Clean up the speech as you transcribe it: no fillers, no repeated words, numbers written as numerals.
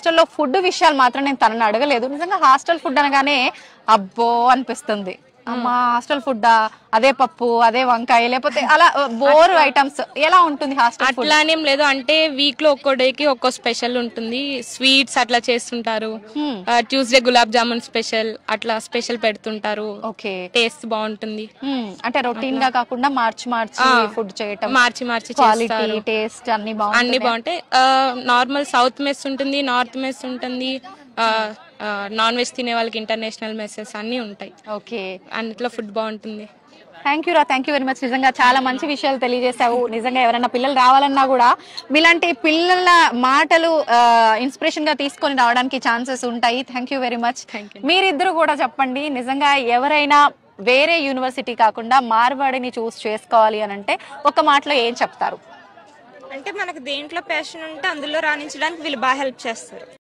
హాస్టల్లో ఫుడ్ విషయాలు మాత్రం నేను తనని అడగలేదు. నిజంగా హాస్టల్ ఫుడ్ అనగానే అబ్బో అనిపిస్తుంది. అమ్మా హాస్టల్ ఫుడ్ అదే పప్పు అదే వంకాయ లేకపోతే అలా బోర్ ఐటమ్స్ ఎలా ఉంటుంది హాస్టల్ ఫుడ్? అట్లానేం లేదు, అంటే వీక్ లో ఒక్కో డేకి ఒక్కో స్పెషల్ ఉంటుంది. స్వీట్స్ అట్లా చేస్తుంటారు, ట్యూస్డే గులాబ్ జామున్ స్పెషల్ అట్లా స్పెషల్ పెడుతుంటారు. ఓకే, టేస్ట్ బాగుంటుంది. అంటే రొటీన్ గా కాకుండా మార్చి ఫుడ్ చేయటం, మార్చి క్వాలిటీ టేస్ట్ అన్ని బాగుంటాయి. నార్మల్ సౌత్ మెస్ ఉంటుంది, నార్త్ మెస్ ఉంటుంది, నాన్ వెజ్ తినే వాళ్ళకి ఇంటర్నేషనల్ మెస్సెస్ అన్ని ఉంటాయి. ఓకే, అన్నిట్లో ఫుడ్ బాగుంటుంది. థ్యాంక్ యూ రా, థ్యాంక్ యూ వెరీ మచ్. నిజంగా చాలా మంచి విషయాలు తెలియజేశావు. నిజంగా ఎవరైనా పిల్లలు రావాలన్నా కూడా మీలాంటి పిల్లల మాటలు ఇన్స్పిరేషన్ గా తీసుకొని రావడానికి ఛాన్సెస్ ఉంటాయి. Thank you very much. మీరిద్దరు కూడా చెప్పండి, నిజంగా ఎవరైనా వేరే యూనివర్సిటీ కాకుండా మార్వాడిని చూస్ చేసుకోవాలి అని అంటే ఒక మాటలో ఏం చెప్తారు? అంటే మనకు దేంట్లో ప్యాషన్ ఉంటే అందులో రాణించడానికి వీళ్ళు బాగా హెల్ప్ చేస్తారు.